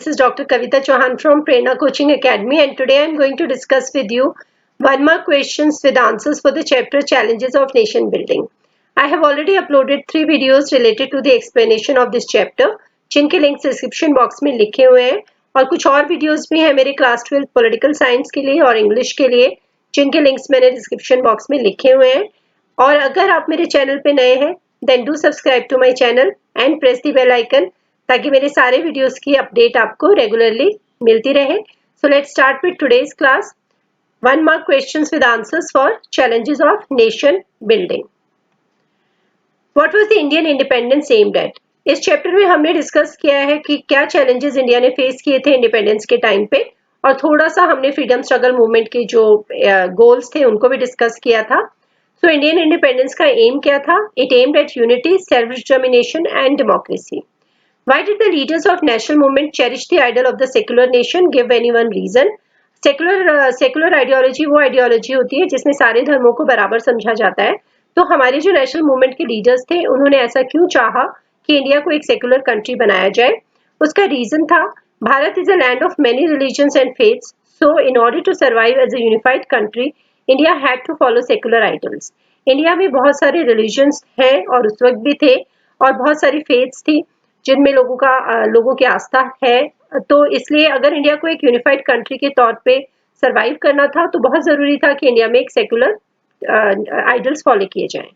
this is Dr. Kavita Chauhan from Prerna Coaching Academy, and today I am going to discuss with you 1 mark questions with answers for the chapter Challenges of Nation Building. I have already uploaded 3 videos related to the explanation of this chapter, जिनके links description box में लिखे हुए हैं, और कुछ और videos भी हैं मेरे क्लास 12 पॉलिटिकल साइंस के लिए और इंग्लिश के लिए, जिनके लिंक्स मैंने डिस्क्रिप्शन बॉक्स में लिखे हुए हैं. और अगर आप मेरे चैनल पे नए हैं, then do subscribe to my channel and press the bell icon ताकि मेरे सारे वीडियोस की अपडेट आपको रेगुलरली मिलती रहे. So let's start with today's class. 1 mark questions with answers for challenges of nation building. What was the Indian independence aimed at? इस chapter में हमने डिस्कस किया है कि क्या चैलेंजेस इंडिया ने फेस किए थे इंडिपेंडेंस के टाइम पे, और थोड़ा सा हमने फ्रीडम स्ट्रगल मूवमेंट के जो गोल्स थे उनको भी डिस्कस किया था. सो इंडियन इंडिपेंडेंस का एम क्या था? It aimed at unity, self determination and democracy. Why did the leaders of national movement cherish the ideal of the secular nation? Give any one reason. Secular ideology वो ideology होती है जिसमें सारे धर्मों को बराबर समझा जाता है. तो हमारे जो नेशनल मूवमेंट के लीडर्स थे उन्होंने ऐसा क्यों चाहा कि इंडिया को एक सेकुलर कंट्री बनाया जाए? उसका रीजन था, Bharat is a land of many religions and faiths, so in order to survive as a unified country India had to follow secular ideals. India में बहुत सारे रिलीजन्स हैं और उस वक्त भी थे, और बहुत सारी फेथ्स थी जिनमें लोगों की आस्था है. तो इसलिए अगर इंडिया को एक यूनिफाइड कंट्री के तौर पे सरवाइव करना था तो बहुत जरूरी था कि इंडिया में एक सेकुलर आइडल्स फॉलो किए जाएं.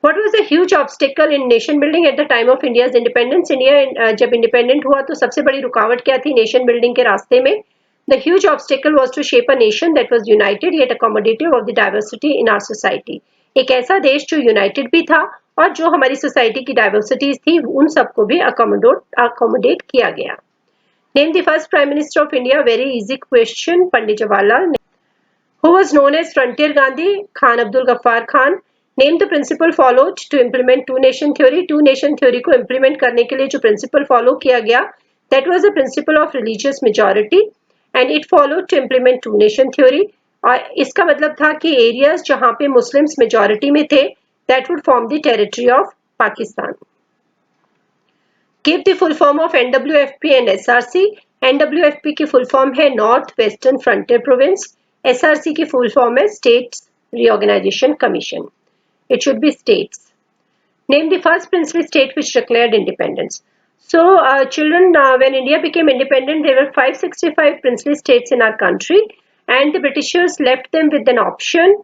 What was the huge obstacle in nation building at the time of India's independence? India जब इंडिपेंडेंट हुआ तो सबसे बड़ी रुकावट क्या थी नेशन बिल्डिंग के रास्ते में? The huge obstacle was to shape a nation that was united yet accommodative of the diversity in our society. एक ऐसा देश जो यूनाइटेड भी था और जो हमारी सोसाइटी की डाइवर्सिटीज थी उन सबको भी अकोमोडेट किया गया. Name the first prime minister of India. Very easy question. Pandit Jawaharlal. Who was known as frontier Gandhi? Khan Abdul Ghaffar Khan. Name the principle followed to implement two nation theory. Two nation theory को इम्प्लीमेंट करने के लिए जो प्रिंसिपल फॉलो किया गया that was the principle of religious majority and it followed to implement two nation theory. और इसका मतलब था कि एरियाज जहां पे मुस्लिम्स मेजॉरिटी में थे that would form the territory of Pakistan. Give the full form of NWFP and SRC. NWFP की full form है North Western Frontier Province. SRC की full form है States Reorganization Commission. It should be states. Name the first princely state which declared independence. So, children, when India became independent, there were 565 princely states in our country, and the Britishers left them with an option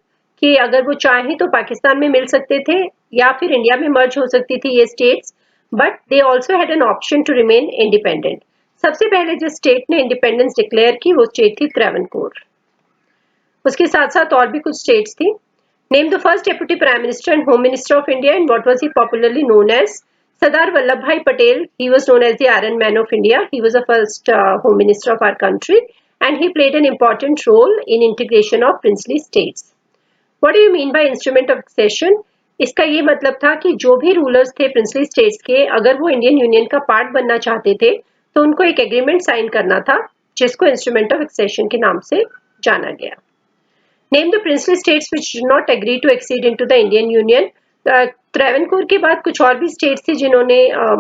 कि अगर वो चाहें तो पाकिस्तान में मिल सकते थे या फिर इंडिया में मर्ज हो सकती थी ये states, but they also had an option to remain independent. सबसे पहले जिस स्टेट ने इंडिपेंडेंस डिक्लेयर की वो स्टेट थी त्रावणकोर. उसके साथ साथ और भी कुछ स्टेट्स थी. Name the first deputy prime minister and home minister of India and what was he popularly known as? Sardar Vallabhbhai Patel. He was known as the iron man of India. He was the first home minister of our country and he played an important role in integration of princely states. What do you mean by instrument of accession? इसका ये मतलब था कि जो भी rulers थे princely states के, अगर वो इंडियन यूनियन का पार्ट बनना चाहते थे तो उनको एक एग्रीमेंट साइन करना था जिसको इंस्ट्रूमेंट ऑफ एक्सेशन के नाम से जाना गया. Name the princely states which did not agree to accede into the Indian union. Travancore के बाद कुछ और भी स्टेट्स थी जिन्होंने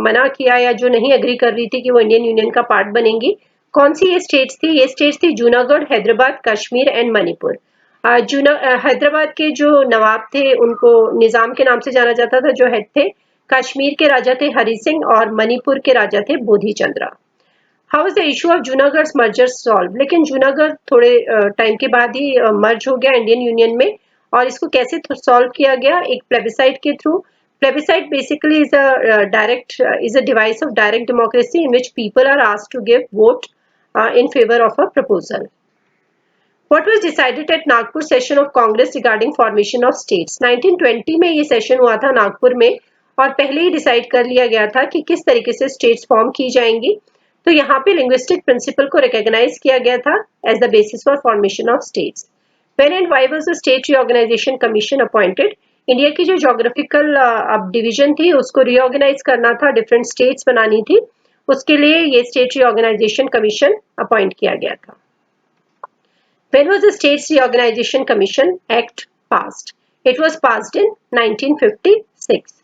मना किया या जो नहीं एग्री कर रही थी कि वो इंडियन यूनियन का पार्ट बनेंगी. कौन सी ये स्टेट्स थी? ये स्टेट्स थी जूनागढ़, हैदराबाद, कश्मीर एंड मणिपुर. हैदराबाद के जो नवाब थे उनको निजाम के नाम से जाना जाता था, जो हेड थे. कश्मीर के राजा थे हरि सिंह और मणिपुर के राजा थे Bodhi Chandra. How is the issue of Junagadh merger solve? लेकिन जूनागढ़ थोड़े टाइम के बाद ही मर्ज हो गया इंडियन यूनियन में, और इसको कैसे सॉल्व किया गया? एक प्लेबिसाइट के through. Plebiscite basically is a device of direct democracy in which people are asked to give vote in favour of a proposal. What was decided at Nagpur session of Congress regarding formation of states? 1920 में ये session हुआ था नागपुर में, और पहले ही decide कर लिया गया था कि किस तरीके से स्टेट्स फॉर्म की जाएंगी. तो यहाँ पे लिंग्विस्टिक प्रिंसिपल को रिकॉग्नाइज किया गया था as the basis for formation of states. When and why was the State Reorganization Commission appointed? India की जो जोग्राफिकल अब डिवीजन थी उसको रीऑर्गेनाइज करना था, डिफरेंट स्टेट्स बनानी थी, उसके लिए ये स्टेट रीऑर्गेनाइजेशन कमीशन अपॉइंट किया गया था. When was the States Reorganization Commission Act passed? It was passed in 1956.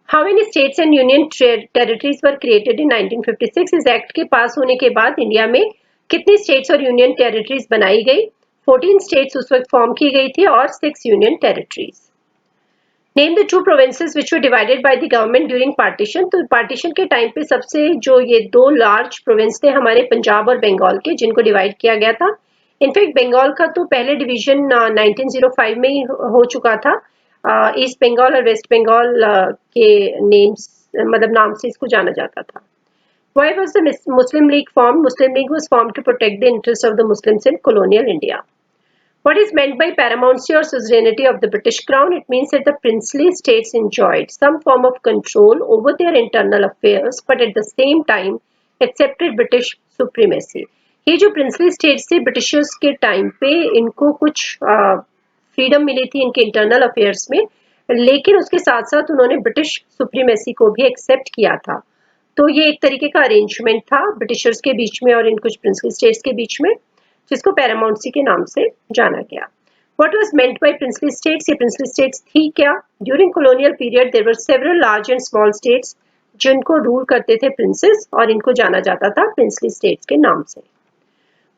How many states and union territories were created in 1956? इस एक्ट के पास होने के बाद इंडिया में कितनी स्टेट्स और यूनियन टेरिटरीज बनाई गई? 14 स्टेट्स उस वक्त फॉर्म की गई थी और 6 union territories. Name the 2 provinces which were divided by the government during partition. तो पार्टीशन के टाइम पे सबसे जो ये 2 लार्ज प्रोविंस थे हमारे पंजाब और बंगाल के, जिनको डिवाइड किया गया था। इनफैक्ट बंगाल का तो पहले डिवीजन 1905 में ही हो चुका था। ईस्ट बंगाल और वेस्ट बंगाल के नेम्स मतलब नाम से इसको जाना जाता था। Why was the Muslim League formed? Muslim League was formed to protect the interests of the Muslims in colonial India. What is meant by paramountcy or suzerainty of the British Crown? It means that the princely states enjoyed some form of control over their internal affairs, but at the same time accepted British supremacy. ये जो princely states थे Britishers के time पे इनको कुछ freedom मिली थी इनके internal affairs में, लेकिन उसके साथ साथ उन्होंने ब्रिटिश सुप्रीमेसी को भी एक्सेप्ट किया था। तो ये एक तरीके का अरेंजमेंट था ब्रिटिशर्स के बीच में और इन कुछ प्रिंसली स्टेट्स के बीच में, जिसको पैरामाउंसी के नाम से जाना गया। What was meant by princely states? ये princely states थी क्या? During colonial period there were several large and small states जिनको रूल करते थे प्रिंसेस और इनको जाना जाता था princely states के नाम से।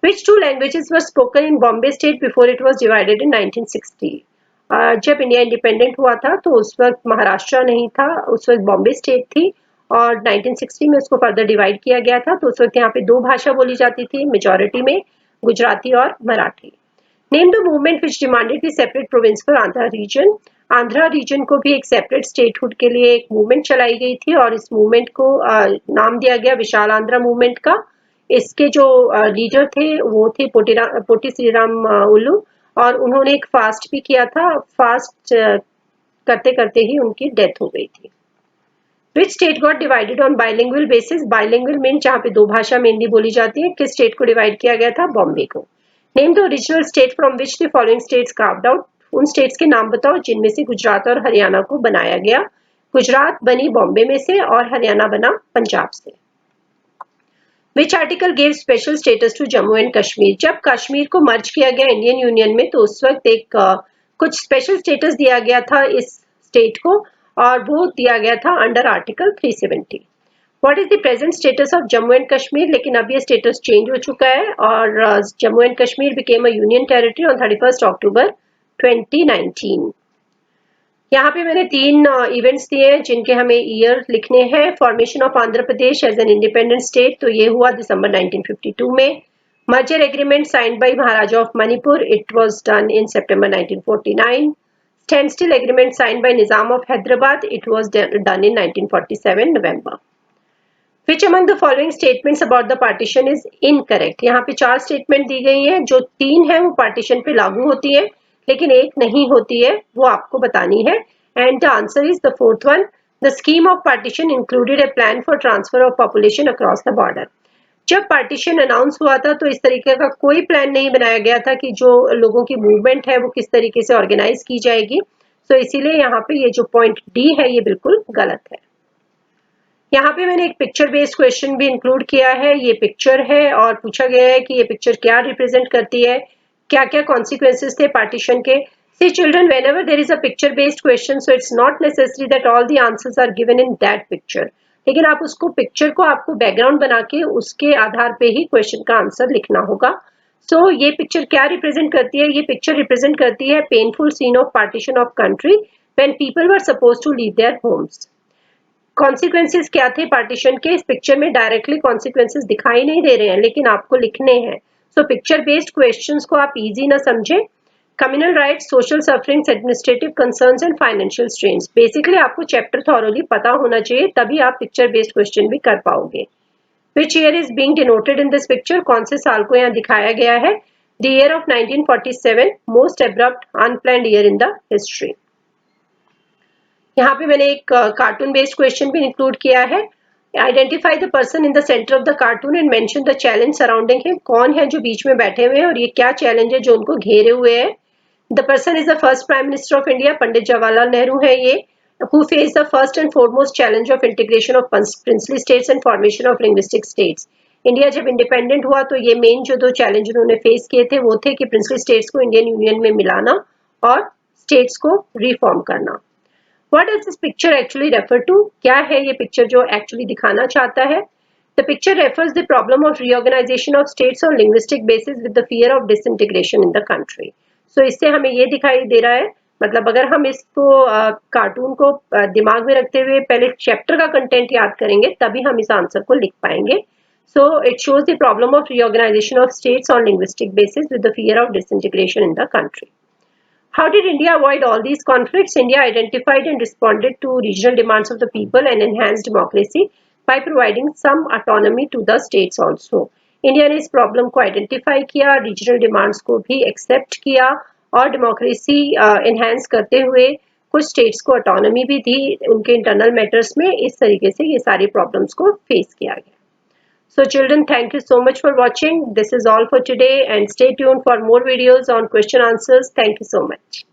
Which 2 languages were spoken in Bombay state before it was divided in 1960? जब इंडिया इंडिपेंडेंट हुआ था तो उस वक्त महाराष्ट्र नहीं था, उस वक्त बॉम्बे स्टेट थी और 1960 में उसको फर्दर डिवाइड किया गया था। तो उस वक्त यहाँ पे 2 भाषा बोली जाती थी मेजॉरिटी में, गुजराती और Marathi. Name the movement which demanded the separate province for Andhra region. Andhra region को भी एक सेपरेट स्टेटहुड के लिए एक मूवमेंट चलाई गई थी और इस मूवमेंट को नाम दिया गया विशाल आंध्रा मूवमेंट का। इसके जो लीडर थे वो थे पोटी श्रीराम उल्लू और उन्होंने एक फास्ट भी किया था। फास्ट करते करते ही उनकी डेथ हो गई थी। Which state got divided on bilingual basis? Bilingual means जहाँ पे 2 भाषा मेनली बोली जाती है। किस स्टेट को डिवाइड किया गया था? बॉम्बे को। Name the original state from which the following states carved out. उन स्टेट्स के नाम बताओ जिनमें से गुजरात और हरियाणा को बनाया गया। गुजरात बनी बॉम्बे में से और हरियाणा बना पंजाब से। Which article gave special status to Jammu and Kashmir? जब कश्मीर को मर्ज किया गया इंडियन यूनियन में तो उस वक्त एक कुछ स्पेशल स्टेटस दिया गया था इस स्टेट को और वो दिया गया था under article 370। What is the present status of Jammu and Kashmir? लेकिन अब ये स्टेटस चेंज हो चुका है और Jammu and Kashmir became a union territory on 31st October 2019। यहाँ पे मैंने 3 इवेंट्स दिए हैं जिनके हमें ईयर लिखने हैं। Formation of Andhra Pradesh as an independent state, तो ये हुआ दिसंबर 1952 में। Merger agreement signed by Maharaja of Manipur, it was done in September 1949। Standstill agreement signed by Nizam of Hyderabad, it was done in 1947 November. Which among the following statements about the partition is incorrect? यहाँ पे 4 statement दी गई हैं, जो 3 है वो partition पे लागू होती है लेकिन एक नहीं होती है, वो आपको बतानी है। And the answer is the 4th one. The scheme of partition included A plan for transfer of population across the border. जब पार्टीशन अनाउंस हुआ था तो इस तरीके का कोई प्लान नहीं बनाया गया था कि जो लोगों की मूवमेंट है वो किस तरीके से ऑर्गेनाइज की जाएगी। तो इसीलिए यहाँ पे ये जो पॉइंट डी है ये बिल्कुल गलत है। यहाँ पे मैंने एक पिक्चर बेस्ड क्वेश्चन भी इंक्लूड किया है। ये पिक्चर है और पूछा गया है कि ये पिक्चर क्या रिप्रेजेंट करती है, क्या क्या कॉन्सिक्वेंसेस थे पार्टीशन के। See children, whenever there is a picture based question, so it's not necessary that all the answers are given in that picture. लेकिन आप उसको पिक्चर को आपको बैकग्राउंड बना के उसके आधार पे ही क्वेश्चन का आंसर लिखना होगा। सो ये पिक्चर क्या रिप्रेजेंट करती है? ये पिक्चर रिप्रेजेंट करती है painful scene of partition of country when people were suppose to leave their homes. Consequences क्या थे पार्टीशन के? इस पिक्चर में डायरेक्टली कॉन्सिक्वेंसेस दिखाई नहीं दे रहे हैं लेकिन आपको लिखने हैं। सो पिक्चर बेस्ड क्वेश्चंस को आप इजी ना समझें। Communal riots, social sufferings, administrative concerns and financial strains, basically आपको चैप्टर थॉरोली पता होना चाहिए तभी आप पिक्चर बेस्ड क्वेश्चन भी कर पाओगे। Which year is being denoted in this picture? कौन से साल को यहाँ दिखाया गया है? The year of 1947, most abrupt unplanned year in the history. यहाँ पे मैंने एक कार्टून बेस्ड क्वेश्चन भी इंक्लूड किया है। Identify the person in the centre of the cartoon and mention the challenge surrounding him. कौन है जो बीच में बैठे हुए हैं और ये क्या चैलेंज है जो उनको घेरे हुए है? The person is the first prime minister of India, Pandit Jawaharlal Nehru है ये। Who face the first and foremost challenge of integration of princely states and formation of linguistic states. India जब इंडिपेंडेंट हुआ तो ये मेन जो 2 चैलेंज उन्होंने फेस किए थे वो थे कि प्रिंसली स्टेट्स को इंडियन यूनियन में मिलाना और स्टेट्स को रिफॉर्म करना। What does this picture actually refer to? क्या है ये picture जो actually दिखाना चाहता है? The picture refers the problem of reorganization of states on linguistic basis with the fear of disintegration in the country. So इससे हमें ये दिखाई दे रहा है, मतलब अगर हम इसको कार्टून को दिमाग में रखते हुए पहले चैप्टर का कंटेंट याद करेंगे तभी हम इस आंसर को लिख पाएंगे. So it shows the problem of reorganization of states on linguistic basis with the fear of disintegration in the country. How did India avoid all these conflicts? India identified and responded to regional demands of the people and enhanced democracy by providing some autonomy to the states also. India ने इस problem को identify किया, regional demands को भी accept किया और democracy enhance करते हुए कुछ स्टेट्स को ऑटोनॉमी भी दी उनके इंटरनल मैटर्स में. इस तरीके से ये सारी प्रॉब्लम्स को फेस किया गया. So children, thank you so much for watching. This is all for today and stay tuned for more videos on question answers. Thank you so much.